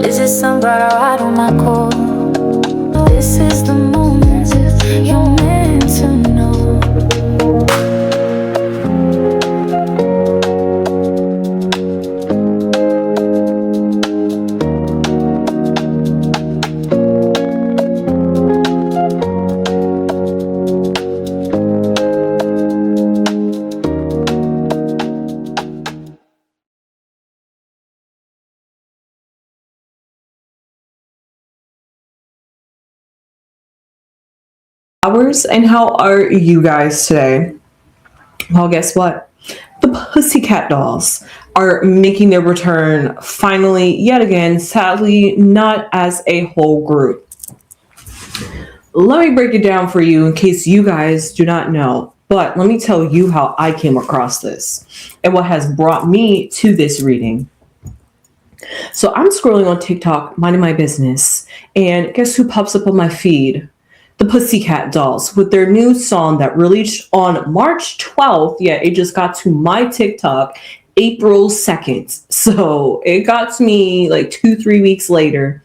Is it somebody right on my core? This is the moment you're meant to know. Hours, and how are you guys today? Well, guess what? The Pussycat dolls are making their return finally, yet again, sadly, not as a whole group. Let me break it down for you in case you guys do not know. But let me tell you how I came across this and what has brought me to this reading. So I'm scrolling on TikTok, minding my business, and guess who pops up on my feed? The Pussycat Dolls with their new song that released on March 12th. Yeah, it just got to my TikTok April 2nd. So it got to me like 2-3 weeks later.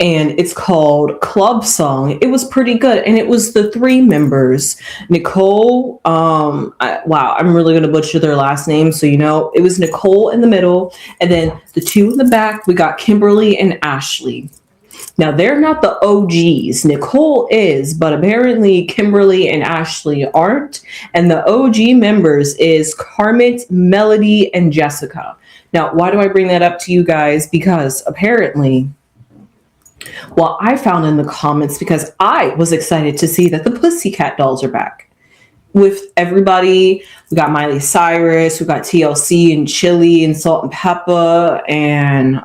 And it's called Club Song. It was pretty good. And it was the three members. Nicole, wow, I'm really going to butcher their last name. So, it was Nicole in the middle. And then the two in the back, we got Kimberly and Ashley. Now, they're not the OGs. Nicole is, but apparently Kimberly and Ashley aren't. And the OG members is Carmen, Melody, and Jessica. Now, why do I bring that up to you guys? Because apparently, well, I found in the comments because I was excited to see that the Pussycat Dolls are back. With everybody, we got Miley Cyrus, we got TLC and Chili and Salt and Pepper and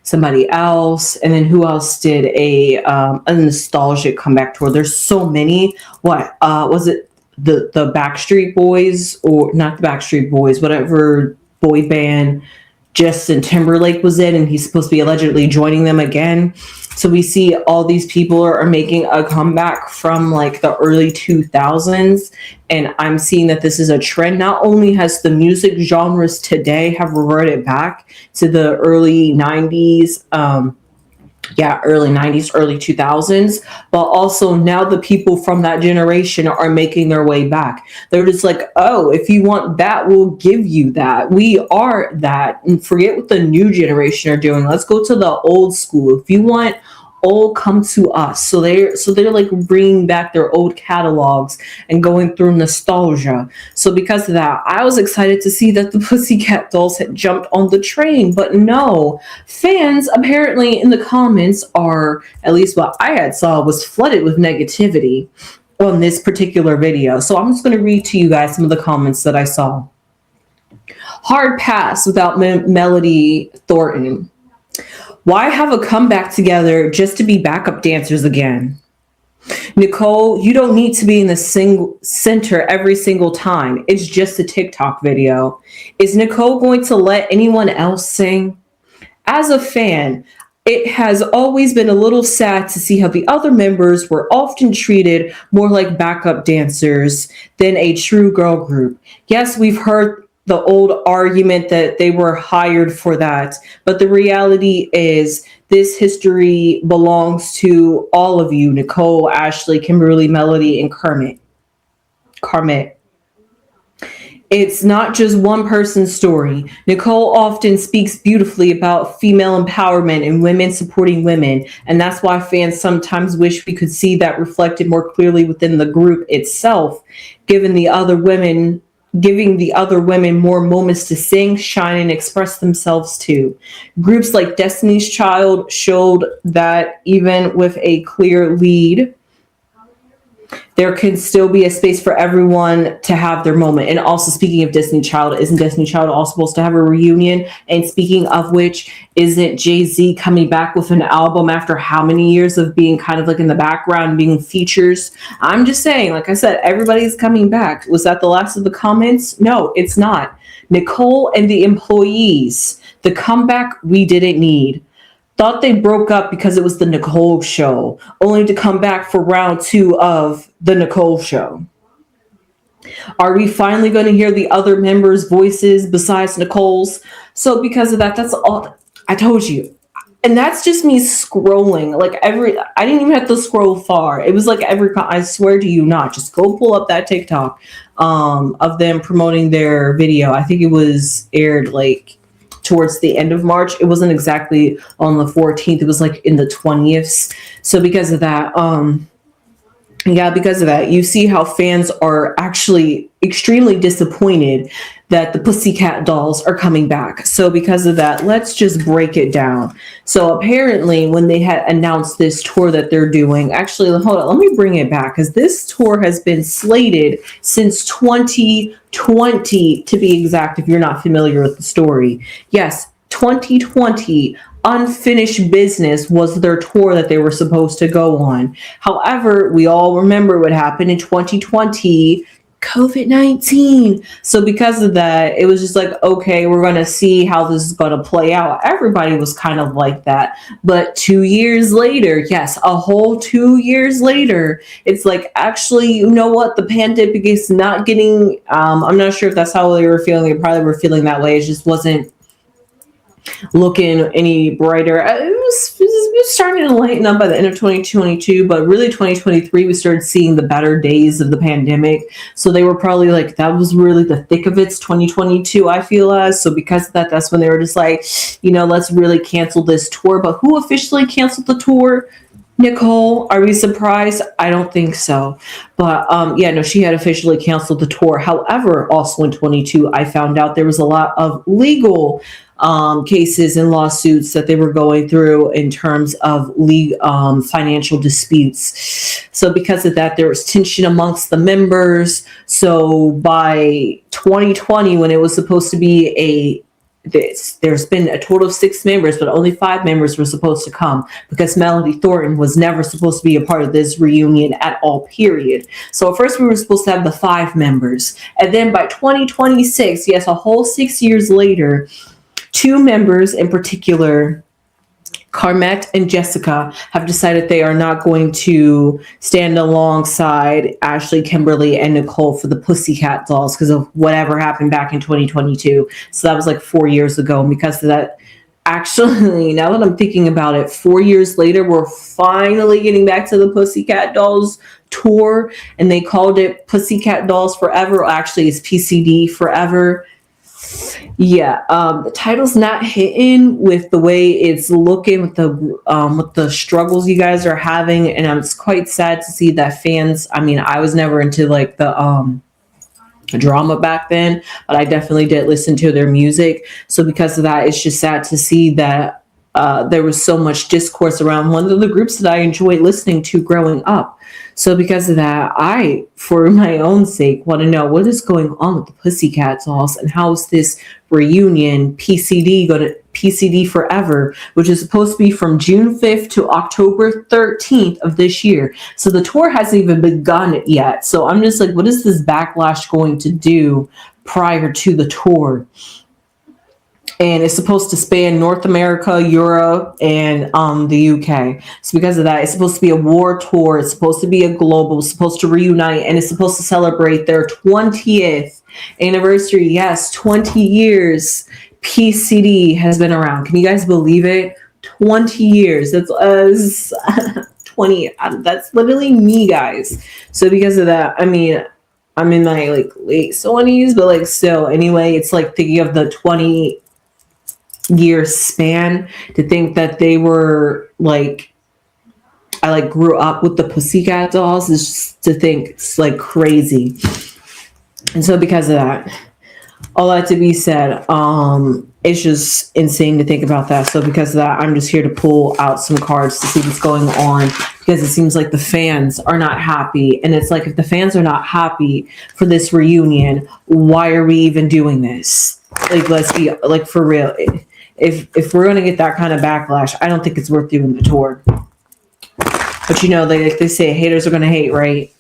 somebody else, and then who else did a nostalgic comeback tour? There's so many. What was it? The Backstreet Boys, or not the Backstreet Boys, whatever boy band Justin Timberlake was in, and he's supposed to be allegedly joining them again. So we see all these people are making a comeback from like the early 2000s. And I'm seeing that this is a trend. Not only has the music genres today have reverted back to the early 90s, early 90s, early 2000s, but also now the people from that generation are making their way back. They're just like, oh, if you want that, we'll give you that. We are that. And forget what the new generation are doing. Let's go to the old school. If you want old, come to us. So they're like bringing back their old catalogs and going through nostalgia. So because of that, I was excited to see that the Pussycat Dolls had jumped on the train. But no, fans apparently in the comments are, at least what I had saw, was flooded with negativity on this particular video. So I'm just going to read to you guys some of the comments that I saw. Hard pass without Melody Thornton. Why have a comeback together just to be backup dancers again? Nicole, you don't need to be in the center every single time. It's just a TikTok video. Is Nicole going to let anyone else sing? As a fan, it has always been a little sad to see how the other members were often treated more like backup dancers than a true girl group. Yes, we've heard the old argument that they were hired for that. But the reality is this history belongs to all of you, Nicole, Ashley, Kimberly, Melody, and Kermit. It's not just one person's story. Nicole often speaks beautifully about female empowerment and women supporting women. And that's why fans sometimes wish we could see that reflected more clearly within the group itself, giving the other women more moments to sing, shine, and express themselves too. Groups like Destiny's Child showed that even with a clear lead, there can still be a space for everyone to have their moment. And also, speaking of Destiny Child, isn't Destiny Child also supposed to have a reunion? And speaking of which, isn't Jay-Z coming back with an album after how many years of being kind of like in the background, being features? I'm just saying, like I said, everybody's coming back. Was that the last of the comments? No, it's not. Nicole and the employees, the comeback we didn't need. Thought they broke up because it was the Nicole show, only to come back for round 2 of the Nicole show. Are we finally going to hear the other members' voices besides Nicole's? So because of that, that's all. I told you. And that's just me scrolling. Like I didn't even have to scroll far. It was like I swear to you not. Just go pull up that TikTok of them promoting their video. I think it was aired like towards the end of March. It wasn't exactly on the 14th. It was like in the 20th. So because of that, yeah, because of that, you see how fans are actually extremely disappointed that the Pussycat dolls are coming back. So because of that, let's just break it down. So apparently when they had announced this tour that they're doing, actually, hold on, let me bring it back because this tour has been slated since 2020, to be exact, if you're not familiar with the story. Yes, 2020. Unfinished business was their tour that they were supposed to go on. However, we all remember what happened in 2020, COVID-19. So because of that, it was just like, okay, we're going to see how this is going to play out. Everybody was kind of like that. But 2 years later, yes, a whole 2 years later, it's like, actually, you know what? The pandemic is not getting, I'm not sure if that's how they were feeling. They probably were feeling that way. It just wasn't looking any brighter. It was starting to lighten up by the end of 2022, but really 2023 we started seeing the better days of the pandemic. So they were probably like, that was really the thick of it's 2022, I feel as. So because of that, that's when they were just like, let's really cancel this tour. But who officially canceled the tour? Nicole, are we surprised? I don't think so. But yeah, no, she had officially canceled the tour. However, also in 22, I found out there was a lot of legal cases and lawsuits that they were going through in terms of financial disputes. So because of that, there was tension amongst the members. So by 2020, when it was supposed to be there's been a total of 6 members, but only 5 members were supposed to come because Melody Thornton was never supposed to be a part of this reunion at all, period. So at first we were supposed to have the 5 members. And then by 2026, yes, a whole 6 years later, 2 members in particular, Carmette and Jessica, have decided they are not going to stand alongside Ashley, Kimberly, and Nicole for the Pussycat dolls because of whatever happened back in 2022. So that was like 4 years ago. And because of that, actually, now that I'm thinking about it, 4 years later, we're finally getting back to the Pussycat Dolls tour. And they called it Pussycat Dolls Forever. Actually, it's PCD Forever. Yeah, the title's not hitting with the way it's looking with the struggles you guys are having, and it's quite sad to see that fans. I mean, I was never into like the drama back then, but I definitely did listen to their music. So because of that, it's just sad to see that there was so much discourse around one of the groups that I enjoyed listening to growing up. So because of that, I, for my own sake, want to know what is going on with the Pussycat dolls and how is this reunion PCD going to PCD Forever, which is supposed to be from June 5th to October 13th of this year. So the tour hasn't even begun yet. So I'm just like, what is this backlash going to do prior to the tour? And it's supposed to span North America, Europe, and the UK. So because of that, it's supposed to be a war tour. It's supposed to be a global, it's supposed to reunite, and it's supposed to celebrate their 20th anniversary. Yes, 20 years PCD has been around. Can you guys believe it? 20 years. That's 20. That's literally me, guys. So because of that, I mean, I'm in my like late 20s, but like still, anyway, it's like thinking of the 20-year span to think that they were like, I like grew up with the Pussycat dolls is just to think it's like crazy. And so because of that, all that to be said, it's just insane to think about that. So because of that, I'm just here to pull out some cards to see what's going on, because it seems like the fans are not happy. And it's like, if the fans are not happy for this reunion, why are we even doing this? Like, let's be like, for real. If we're going to get that kind of backlash, I don't think it's worth doing the tour. But they say haters are going to hate, right?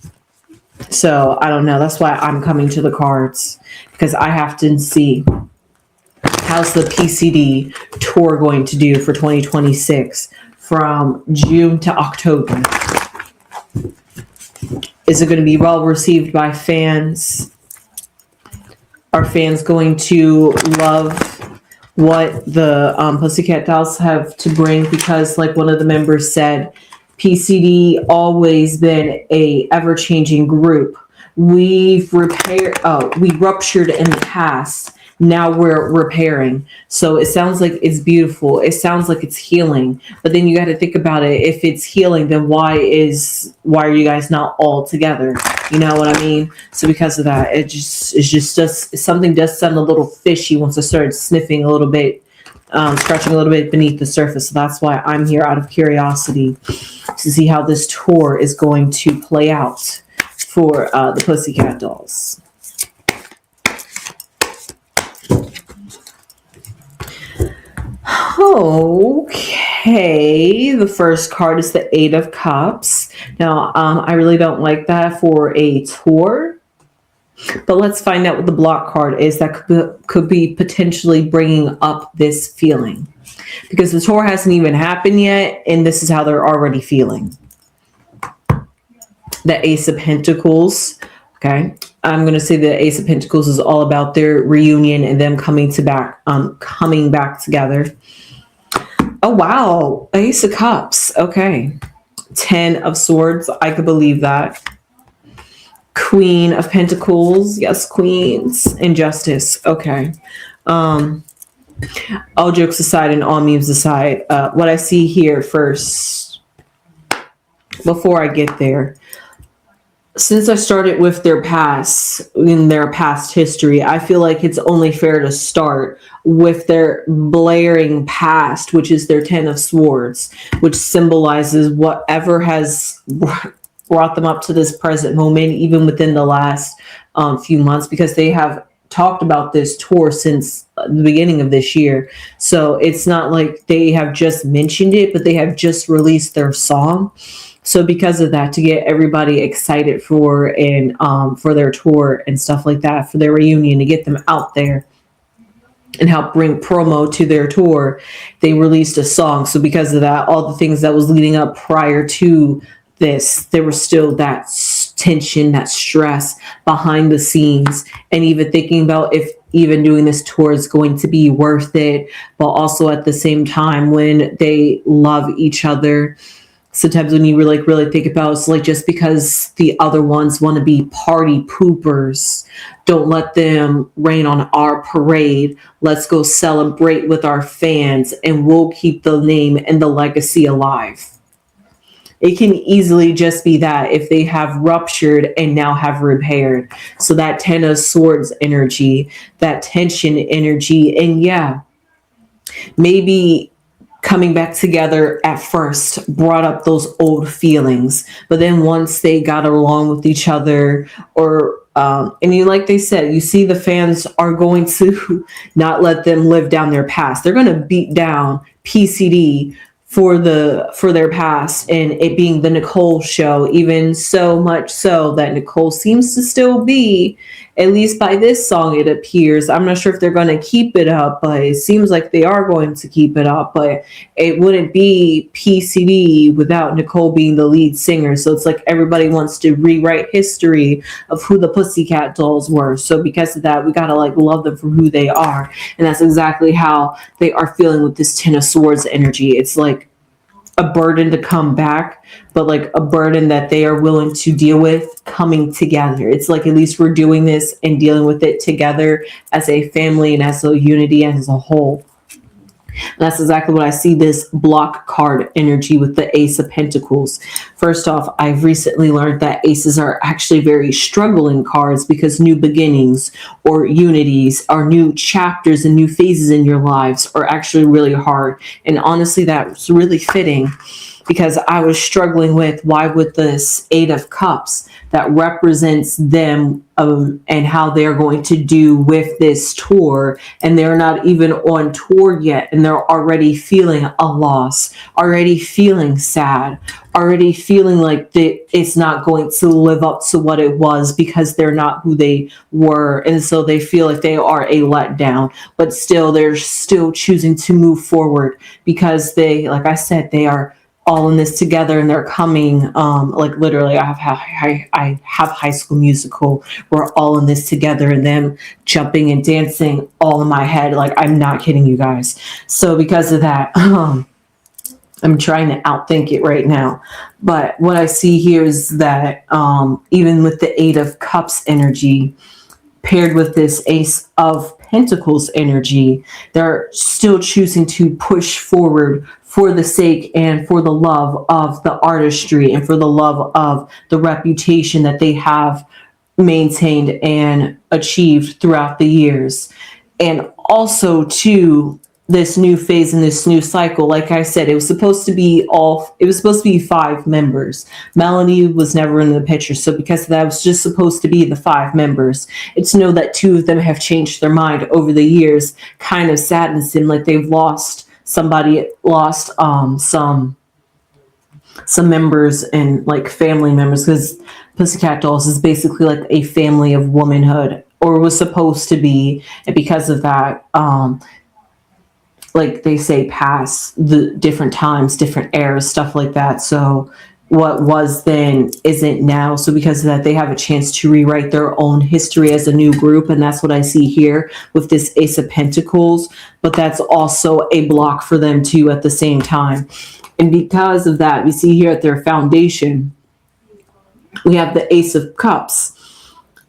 So I don't know. That's why I'm coming to the cards, because I have to see how's the PCD tour going to do for 2026 from June to October. Is it going to be well received by fans? Are fans going to love what the Pussycat Dolls have to bring, because like one of the members said, PCD always been a ever-changing group. We ruptured in the past. Now we're repairing. So it sounds like it's beautiful. It sounds like it's healing. But then you got to think about it. If it's healing, then why are you guys not all together? You know what I mean? So because of that, something does sound a little fishy once I started sniffing a little bit, scratching a little bit beneath the surface. So that's why I'm here out of curiosity to see how this tour is going to play out for the Pussycat Dolls. Okay, the first card is the Eight of Cups. Now, I really don't like that for a tour, but let's find out what the block card is that could be potentially bringing up this feeling, because the tour hasn't even happened yet, and this is how they're already feeling. The Ace of Pentacles. Okay, I'm going to say the Ace of Pentacles is all about their reunion and them coming back together. Oh, wow. Ace of Cups. Okay. 10 of Swords. I could believe that. Queen of Pentacles. Yes, Queens. Injustice. Okay. All jokes aside and all memes aside, what I see here first, before I get there, since I started with their past history, I feel like it's only fair to start with their blaring past, which is their 10 of Swords, which symbolizes whatever has brought them up to this present moment, even within the last few months, because they have talked about this tour since the beginning of this year. So it's not like they have just mentioned it, but they have just released their song. So because of that, to get everybody excited for their tour and stuff like that, for their reunion, to get them out there and help bring promo to their tour, they released a song. So because of that, all the things that was leading up prior to this, there was still that tension, that stress behind the scenes, and even thinking about if even doing this tour is going to be worth it, but also at the same time, when they love each other. Sometimes when you really think about it, it's like, just because the other ones want to be party poopers, don't let them rain on our parade. Let's go celebrate with our fans, and we'll keep the name and the legacy alive. It can easily just be that if they have ruptured and now have repaired. So that 10 of Swords energy, that tension energy, and yeah, maybe coming back together at first brought up those old feelings, but then once they got along with each other, or like they said, you see the fans are going to not let them live down their past. They're going to beat down PCD for their past, and it being the Nicole show, even so much so that Nicole seems to still be, at least by this song it appears. I'm not sure if they're going to keep it up, but it seems like they are going to keep it up. But it wouldn't be PCD without Nicole being the lead singer. So it's like everybody wants to rewrite history of who the Pussycat Dolls were. So because of that, we gotta love them for who they are, and that's exactly how they are feeling with this 10 of Swords energy. It's like a burden to come back, but like a burden that they are willing to deal with coming together. It's like, at least we're doing this and dealing with it together as a family and as a unity as a whole. And that's exactly what I see this block card energy with the Ace of Pentacles. First off, I've recently learned that aces are actually very struggling cards, because new beginnings or unities or new chapters and new phases in your lives are actually really hard. And honestly, that's really fitting, because I was struggling with, why would this Eight of Cups that represents them and how they're going to do with this tour, and they're not even on tour yet, and they're already feeling a loss, already feeling sad, already feeling like it's not going to live up to what it was, because they're not who they were, and so they feel like they are a letdown, but still they're still choosing to move forward, because they, like I said, they are all in this together, and they're coming, like literally I have High School Musical. We're all in this together, and them jumping and dancing all in my head. Like, I'm not kidding you guys. So because of that, I'm trying to outthink it right now. But what I see here is that even with the Eight of Cups energy paired with this Ace of Pentacles energy, they're still choosing to push forward for the sake and for the love of the artistry and for the love of the reputation that they have maintained and achieved throughout the years. And also, too, this new phase and this new cycle, like I said, it was supposed to be 5 members. Melanie was never in the picture, so because that was just supposed to be the 5 members. It's to know that 2 of them have changed their mind over the years kind of saddens him, like they've lost some members and like family members, because Pussycat Dolls is basically like a family of womanhood, or was supposed to be. And because of that, like they say, past the different times, different eras, stuff like that. So what was then isn't now. So because of that, they have a chance to rewrite their own history as a new group. And that's what I see here with this Ace of Pentacles. But that's also a block for them too at the same time. And because of that, we see here at their foundation, we have the Ace of Cups.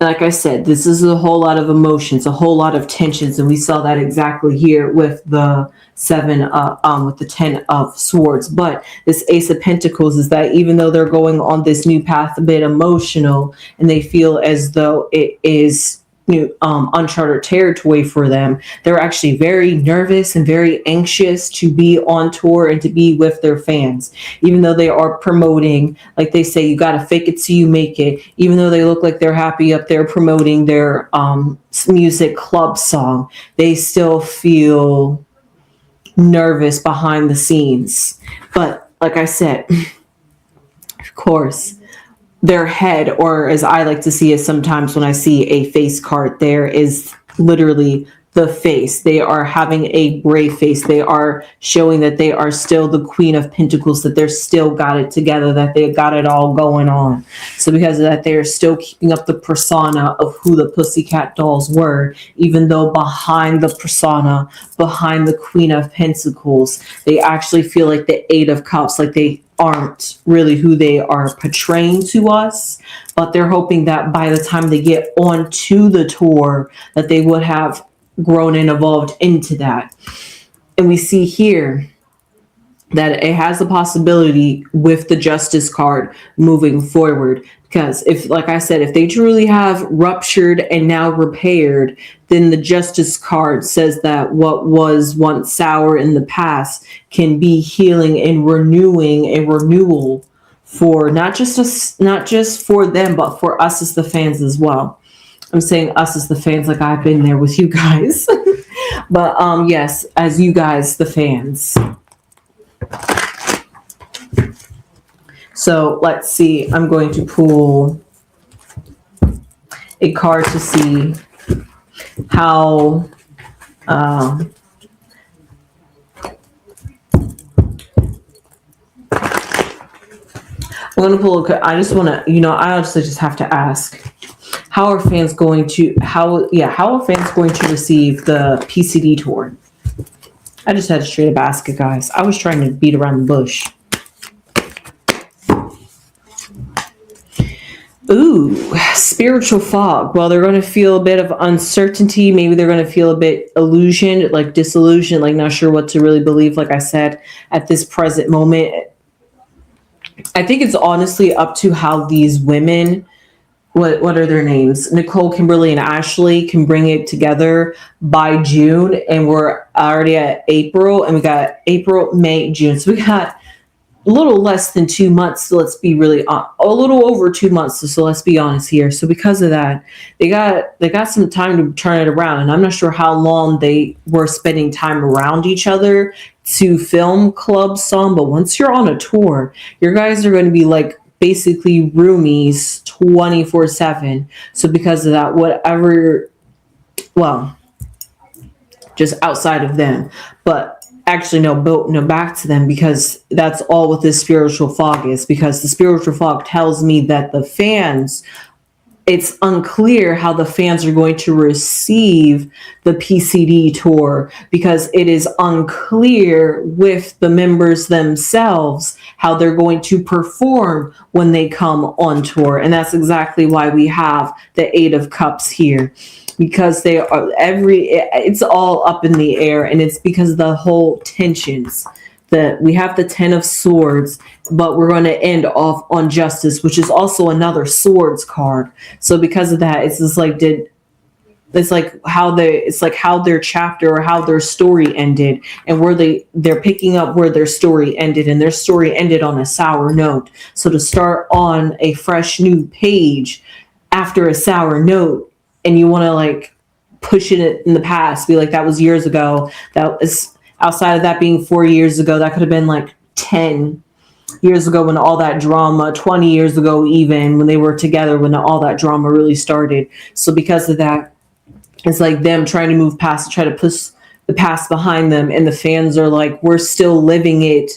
Like I said, this is a whole lot of emotions, a whole lot of tensions, and we saw that exactly here with the with the 10 of Swords. But this Ace of Pentacles is that even though they're going on this new path, a bit emotional, and they feel as though it is new, uncharted territory for them, they're actually very nervous and very anxious to be on tour and to be with their fans. Even though they are promoting, like they say, you got to fake it till you make it. Even though they look like they're happy up there promoting their music club song, they still feel nervous behind the scenes. But like I said, of course, their head, or as I like to see it sometimes when I see a face card, there is literally the face. They are having a brave face. They are showing that they are still the Queen of Pentacles, that they're still got it together, that they got it all going on. So because of that, they are still keeping up the persona of who the Pussycat Dolls were, even though behind the persona, behind the Queen of Pentacles, they actually feel like the Eight of Cups, like they aren't really who they are portraying to us. But they're hoping that by the time they get onto the tour, that they would have grown and evolved into that. And we see here that it has a possibility with the Justice card moving forward, because if, like I said, if they truly have ruptured and now repaired, then the Justice card says that what was once sour in the past can be healing and renewing, a renewal for not just for them, but for us as the fans as well. I'm saying us as the fans, like I've been there with you guys. But yes, as you guys, the fans. So let's see. I'm going to pull a card to see how I'm going to pull I just want to, I honestly just have to ask, how are fans going to receive the PCD tour? I just had to straight up ask it, guys. I was trying to beat around the bush. Ooh, spiritual fog. Well, they're going to feel a bit of uncertainty. Maybe they're going to feel a bit illusioned, like disillusioned, like not sure what to really believe. Like I said, at this present moment, I think it's honestly up to how these women, what are their names? Nicole, Kimberly, and Ashley can bring it together by June. And we're already at April, and we got April, May, June. So we got a little less than 2 months. So let's be really a little over 2 months. So let's be honest here. So because of that, they got some time to turn it around. And I'm not sure how long they were spending time around each other to film Club Song. But once you're on a tour, your guys are going to be like basically roomies 24/7. So because of that, whatever, well, just outside of them, but actually no, back to them, because that's all what this spiritual fog is. Because the spiritual fog tells me that the fans, it's unclear how the fans are going to receive the PCD tour, because it is unclear with the members themselves how they're going to perform when they come on tour. And that's exactly why we have the Eight of Cups here, because they are it's all up in the air, and it's because of the whole tensions. That we have the Ten of Swords, but we're going to end off on Justice, which is also another swords card. So because of that, it's just like it's like how their chapter or how their story ended, and where they're picking up where their story ended, and their story ended on a sour note. So to start on a fresh new page after a sour note, and you want to like push it in the past, be like, that was years ago, that was outside of that being 4 years ago, that could have been like 10 years ago when all that drama, 20 years ago even, when they were together, when all that drama really started. So because of that, it's like them trying to move past, try to push the past behind them, and the fans are like, we're still living it,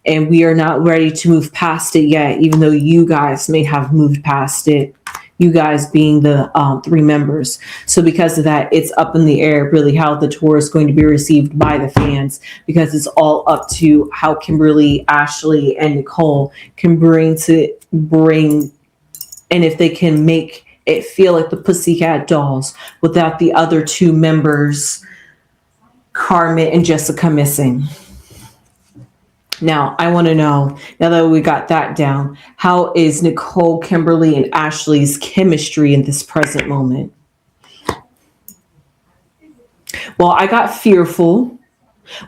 and we are not ready to move past it yet, even though you guys may have moved past it. You guys being the 3 members. So because of that, it's up in the air really how the tour is going to be received by the fans, because it's all up to how Kimberly, Ashley, and Nicole can bring, and if they can make it feel like the Pussycat Dolls without the other 2 members, Carmen and Jessica, missing. Now, I want to know, now that we got that down, how is Nicole, Kimberly, and Ashley's chemistry in this present moment? Well, I got fearful,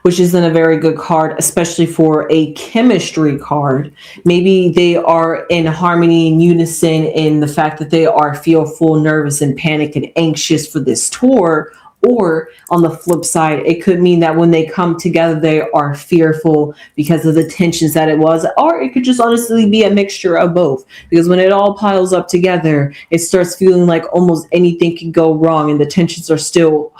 which isn't a very good card, especially for a chemistry card. Maybe they are in harmony and unison in the fact that they are fearful, nervous, and panicked and anxious for this tour. Or on the flip side, it could mean that when they come together, they are fearful because of the tensions that it was. Or it could just honestly be a mixture of both. Because when it all piles up together, it starts feeling like almost anything can go wrong, and the tensions are still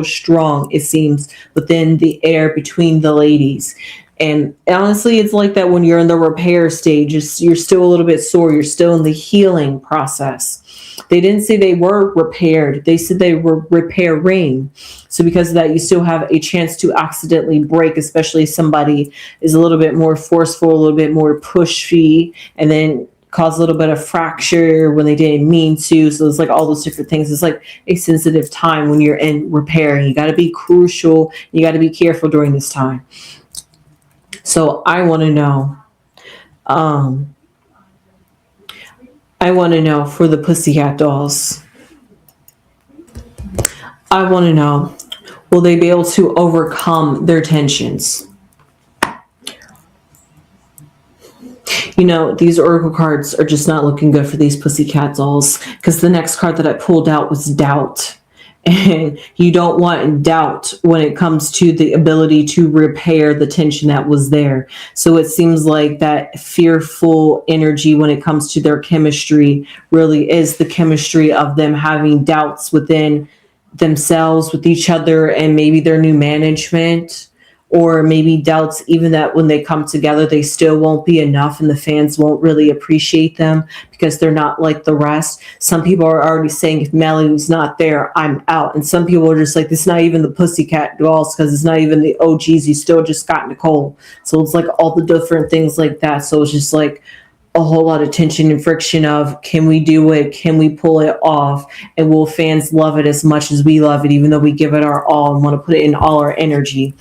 strong, it seems, within the air between the ladies. And honestly, it's like that when you're in the repair stage. You're still a little bit sore. You're still in the healing process. They didn't say they were repaired. They said they were repairing. So because of that, you still have a chance to accidentally break, especially if somebody is a little bit more forceful, a little bit more pushy, and then cause a little bit of fracture when they didn't mean to. So it's like all those different things. It's like a sensitive time when you're in repair. You got to be crucial. You got to be careful during this time. So I want to know. I want to know for the Pussycat Dolls. I want to know, will they be able to overcome their tensions? You know, these oracle cards are just not looking good for these Pussycat Dolls, because the next card that I pulled out was doubt. And you don't want doubt when it comes to the ability to repair the tension that was there. So it seems like that fearful energy when it comes to their chemistry really is the chemistry of them having doubts within themselves, with each other, and maybe their new management. Or maybe doubts even that when they come together, they still won't be enough, and the fans won't really appreciate them because they're not like the rest. Some people are already saying, if Melody's not there, I'm out. And some people are just like, it's not even the Pussycat Dolls, because it's not even the OGs. You still just got Nicole. So it's like all the different things like that. So it's just like a whole lot of tension and friction of, can we do it? Can we pull it off? And will fans love it as much as we love it, even though we give it our all and want to put it in all our energy?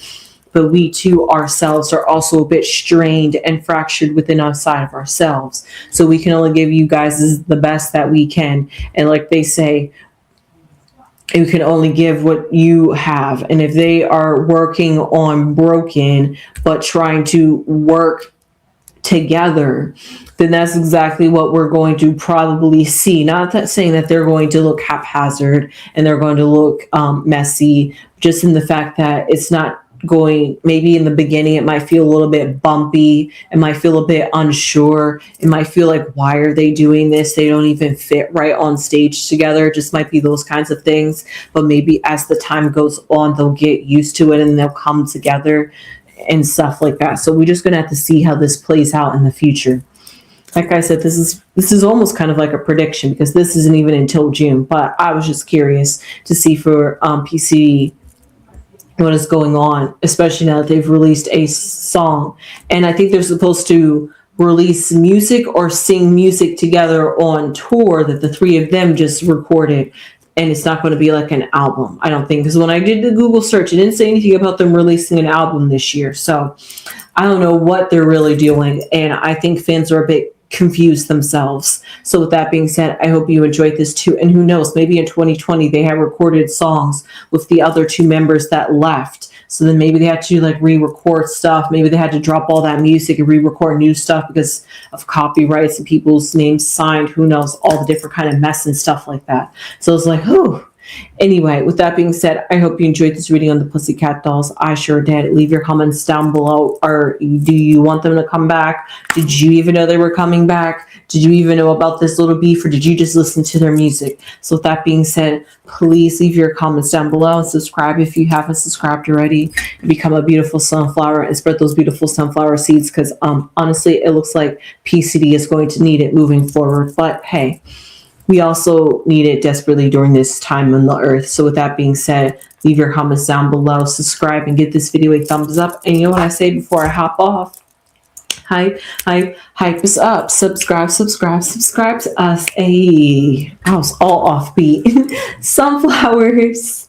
But we too ourselves are also a bit strained and fractured within outside of ourselves. So we can only give you guys the best that we can. And like they say, you can only give what you have. And if they are working on broken, but trying to work together, then that's exactly what we're going to probably see. Not that saying that they're going to look haphazard and they're going to look messy, just in the fact that it's not going, maybe in the beginning it might feel a little bit bumpy, it might feel a bit unsure, it might feel like, why are they doing this, they don't even fit right on stage together. It just might be those kinds of things. But maybe as the time goes on, they'll get used to it and they'll come together and stuff like that. So we're just gonna have to see how this plays out in the future. Like I said, this is almost kind of like a prediction, because this isn't even until June. But I was just curious to see for PCD what is going on, especially now that they've released a song. And I think they're supposed to release music or sing music together on tour that the three of them just recorded. And it's not going to be like an album, I don't think, because when I did the Google search, it didn't say anything about them releasing an album this year. So I don't know what they're really doing. And I think fans are a bit confused themselves. So with that being said, I hope you enjoyed this too. And who knows, maybe in 2020 they have recorded songs with the other two members that left. So then maybe they had to like re-record stuff. Maybe they had to drop all that music and re-record new stuff because of copyrights and people's names signed. Who knows, all the different kind of mess and stuff like that. So it's like, oh. Anyway, with that being said, I hope you enjoyed this reading on the Pussycat Dolls. I sure did. Leave your comments down below. Or do you want them to come back? Did you even know they were coming back? Did you even know about this little beef, or did you just listen to their music? So with that being said, please leave your comments down below and subscribe if you haven't subscribed already, and become a beautiful sunflower and spread those beautiful sunflower seeds, because honestly, it looks like PCD is going to need it moving forward. But hey, we also need it desperately during this time on the earth. So with that being said, leave your comments down below, subscribe, and give this video a thumbs up. And you know what I say before I hop off? Hype us up. Subscribe to us. I was all offbeat. Sunflowers.